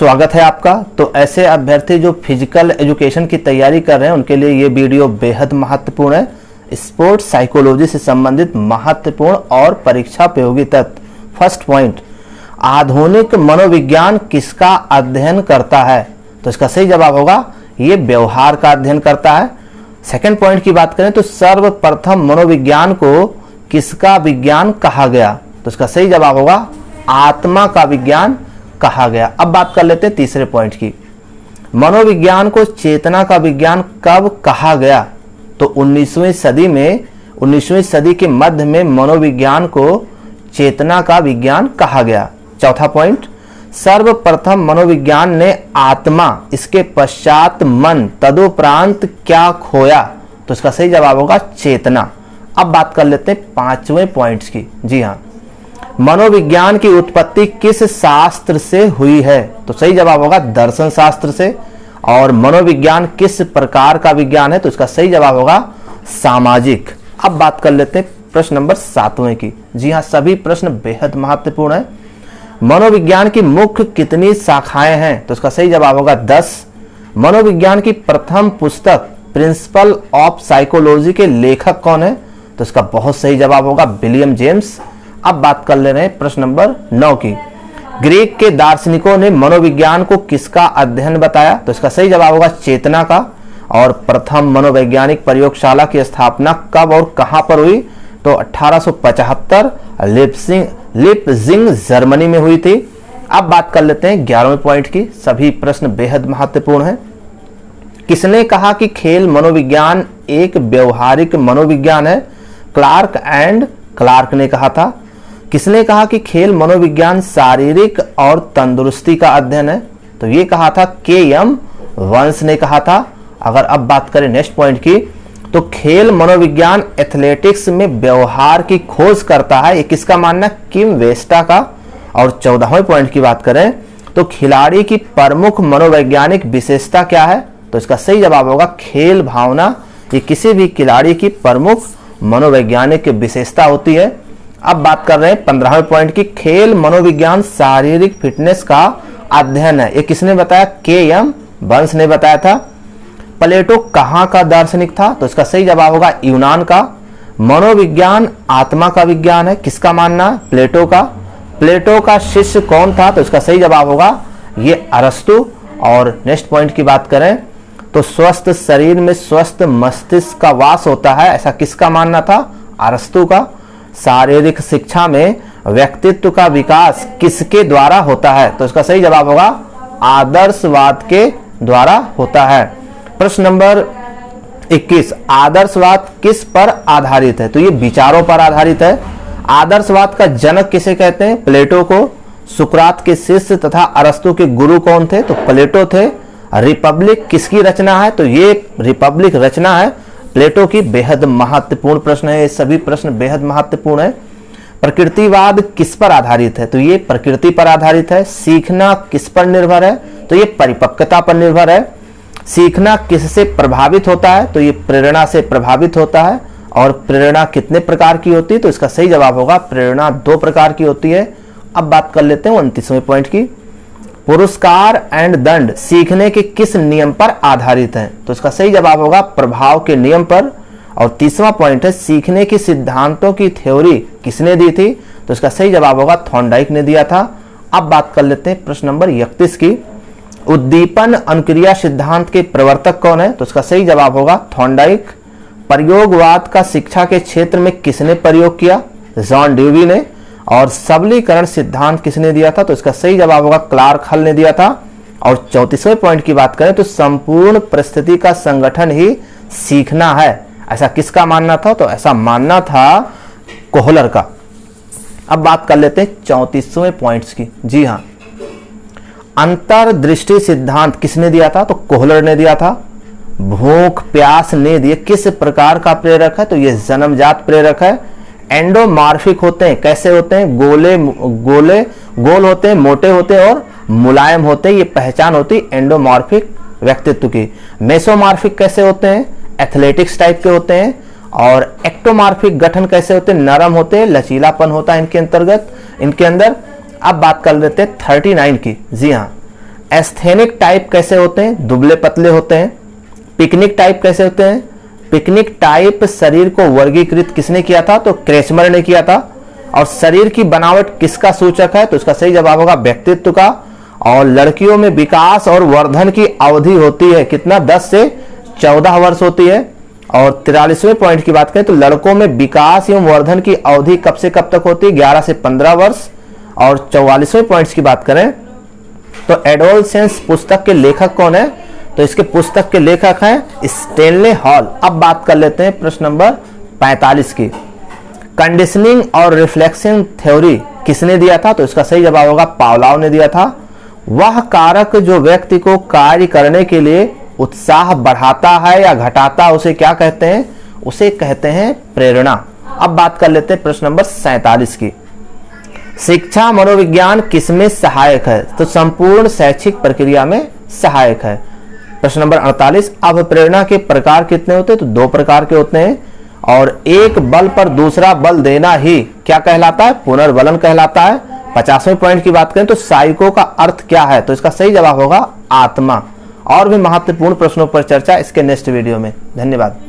स्वागत है आपका। तो ऐसे अभ्यर्थी जो फिजिकल एजुकेशन की तैयारी कर रहे हैं उनके लिए ये वीडियो बेहद महत्वपूर्ण है। स्पोर्ट्स साइकोलॉजी से संबंधित महत्वपूर्ण और परीक्षा उपयोगी तथ्य। फर्स्ट पॉइंट, आधुनिक मनोविज्ञान किसका अध्ययन करता है? तो इसका सही जवाब होगा ये व्यवहार का अध्ययन करता है। सेकंड पॉइंट की बात करें तो सर्वप्रथम मनोविज्ञान को किसका विज्ञान कहा गया? तो इसका सही जवाब होगा आत्मा का विज्ञान कहा गया। अब बात कर लेते हैं तीसरे पॉइंट की। मनोविज्ञान को चेतना का विज्ञान कब कहा गया? तो 19वीं सदी में, 19वीं सदी के मध्य में मनोविज्ञान को चेतना का विज्ञान कहा गया। चौथा पॉइंट, सर्वप्रथम मनोविज्ञान ने आत्मा, इसके पश्चात मन, तदुपरांत क्या खोया? तो इसका सही जवाब होगा चेतना। अब बात कर लेते हैं पांचवें पॉइंट्स की। जी हाँ, मनोविज्ञान की उत्पत्ति किस शास्त्र से हुई है? तो सही जवाब होगा दर्शन शास्त्र से। और मनोविज्ञान किस प्रकार का विज्ञान है? तो इसका सही जवाब होगा सामाजिक। अब बात कर लेते हैं प्रश्न नंबर 7वें की। जी हाँ, सभी प्रश्न बेहद महत्वपूर्ण है। मनोविज्ञान की मुख्य कितनी शाखाएं हैं? तो इसका सही जवाब होगा 10। मनोविज्ञान की प्रथम पुस्तक प्रिंसिपल ऑफ साइकोलॉजी के लेखक कौन है? तो इसका बहुत सही जवाब होगा विलियम जेम्स। अब बात कर ले रहे हैं प्रश्न नंबर 9 की। ग्रीक के दार्शनिकों ने मनोविज्ञान को किसका अध्ययन बताया? तो इसका सही जवाब होगा चेतना का। और प्रथम मनोवैज्ञानिक प्रयोगशाला की स्थापना कब और कहां पर हुई? तो 1875 लिप्जिंग जर्मनी में हुई थी। अब बात कर लेते हैं 11वें पॉइंट की। सभी प्रश्न बेहद महत्वपूर्ण है। किसने कहा कि खेल मनोविज्ञान एक व्यवहारिक मनोविज्ञान है? क्लार्क एंड क्लार्क ने कहा था। किसने कहा कि खेल मनोविज्ञान शारीरिक और तंदुरुस्ती का अध्ययन है? तो ये कहा था के.एम. वंश ने कहा था। अगर अब बात करें नेक्स्ट पॉइंट की, तो खेल मनोविज्ञान एथलेटिक्स में व्यवहार की खोज करता है, ये किसका मानना? किम वेस्टा का। और 14वें पॉइंट की बात करें तो खिलाड़ी की प्रमुख मनोवैज्ञानिक विशेषता क्या है? तो इसका सही जवाब होगा खेल भावना। ये किसी भी खिलाड़ी की प्रमुख मनोवैज्ञानिक विशेषता होती है। अब बात कर रहे हैं 15वें पॉइंट की। खेल मनोविज्ञान शारीरिक फिटनेस का अध्ययन है, ये किसने बताया? के.एम. वंश ने बताया था। प्लेटो कहाँ का दार्शनिक था? तो इसका सही जवाब होगा यूनान का। मनोविज्ञान आत्मा का विज्ञान है, किसका मानना? प्लेटो का। प्लेटो का शिष्य कौन था? तो इसका सही जवाब होगा ये अरस्तु। और नेक्स्ट पॉइंट की बात करें तो स्वस्थ शरीर में स्वस्थ मस्तिष्क का वास होता है, ऐसा किसका मानना था? अरस्तु का। शारीरिक शिक्षा में व्यक्तित्व का विकास किसके द्वारा होता है? तो इसका सही जवाब होगा आदर्शवाद के द्वारा होता है। प्रश्न नंबर 21, आदर्शवाद किस पर आधारित है? तो ये विचारों पर आधारित है। आदर्शवाद का जनक किसे कहते हैं? प्लेटो को। सुकरात के शिष्य तथा अरस्तु के गुरु कौन थे? तो प्लेटो थे। रिपब्लिक किसकी रचना है? तो ये रिपब्लिक रचना है प्लेटो की। बेहद महत्वपूर्ण प्रश्न है, ये सभी प्रश्न बेहद महत्वपूर्ण है। प्रकृतिवाद किस पर आधारित है? तो ये प्रकृति पर आधारित है। सीखना किस पर निर्भर है? तो ये परिपक्वता पर निर्भर है। सीखना किससे प्रभावित होता है? तो ये प्रेरणा से प्रभावित होता है। और प्रेरणा कितने प्रकार की होती है? तो इसका सही जवाब होगा प्रेरणा 2 प्रकार की होती है। अब बात कर लेते हैं 29वें पॉइंट की। पुरस्कार एंड दंड सीखने के किस नियम पर आधारित है? तो इसका सही जवाब होगा प्रभाव के नियम पर। और 30वां पॉइंट है सीखने की सिद्धांतों की थ्योरी किसने दी थी? तो इसका सही जवाब होगा थॉर्नडाइक ने दिया था। अब बात कर लेते हैं प्रश्न नंबर 31 की। उद्दीपन अनुक्रिया सिद्धांत के प्रवर्तक कौन है? तो इसका सही जवाब होगा थॉर्नडाइक। प्रयोगवाद का शिक्षा के क्षेत्र में किसने प्रयोग किया? जॉन ड्यूवी ने। और सबलीकरण सिद्धांत किसने दिया था? तो इसका सही जवाब होगा क्लार्क हल ने दिया था। और 34वें पॉइंट की बात करें तो संपूर्ण परिस्थिति का संगठन ही सीखना है, ऐसा किसका मानना था? तो ऐसा मानना था कोहलर का। अब बात कर लेते हैं 34वें पॉइंट्स की। जी हाँ, अंतर्दृष्टि सिद्धांत किसने दिया था? तो कोहलर ने दिया था। भूख प्यास ने दिए किस प्रकार का प्रेरक है? तो ये जन्मजात प्रेरक है। एंडोमॉर्फिक होते हैं, कैसे होते हैं? गोल होते हैं, मोटे होते हैं और मुलायम होते हैं, ये पहचान होती है एंडोमॉर्फिक व्यक्तित्व की। मेसोमॉर्फिक कैसे होते हैं? एथलेटिक्स टाइप के होते हैं। और एक्टोमॉर्फिक गठन कैसे होते हैं? नरम होते हैं, लचीलापन होता है इनके अंतर्गत, इनके अंदर। अब बात कर लेते हैं 39 की। जी हाँ, एस्थेनिक टाइप कैसे होते हैं? दुबले पतले होते हैं। पिकनिक टाइप कैसे होते हैं? पिकनिक टाइप शरीर को वर्गीकृत किसने किया था? तो क्रेचमर ने किया था। और शरीर की बनावट किसका सूचक है? तो इसका सही जवाब होगा व्यक्तित्व का। और लड़कियों में विकास और वर्धन की अवधि होती है कितना? 10 से 14 वर्ष होती है। और 43वें पॉइंट की बात करें तो लड़कों में विकास एवं वर्धन की अवधि कब से कब तक होती है? 11 से 15 वर्ष। और 44वें पॉइंट्स की बात करें तो एडोलसेंस पुस्तक के लेखक कौन है? तो इसके पुस्तक के लेखक हैं स्टेनले हॉल। अब बात कर लेते हैं प्रश्न नंबर 45 की। कंडीशनिंग और रिफ्लेक्शन थ्योरी किसने दिया था? तो इसका सही जवाब होगा पावलोव ने दिया था। वह कारक जो व्यक्ति को कार्य करने के लिए उत्साह बढ़ाता है या घटाता है उसे क्या कहते हैं? उसे कहते हैं प्रेरणा। अब बात कर लेते हैं प्रश्न नंबर 47 की। शिक्षा मनोविज्ञान किसमें सहायक है? तो संपूर्ण शैक्षिक प्रक्रिया में सहायक है। प्रश्न नंबर 48, अब प्रेरणा के प्रकार कितने होते हैं? तो 2 प्रकार के होते हैं। और एक बल पर दूसरा बल देना ही क्या कहलाता है? पुनर्बलन कहलाता है। 50वें पॉइंट की बात करें तो साइको का अर्थ क्या है? तो इसका सही जवाब होगा आत्मा। और भी महत्वपूर्ण प्रश्नों पर चर्चा इसके नेक्स्ट वीडियो में। धन्यवाद।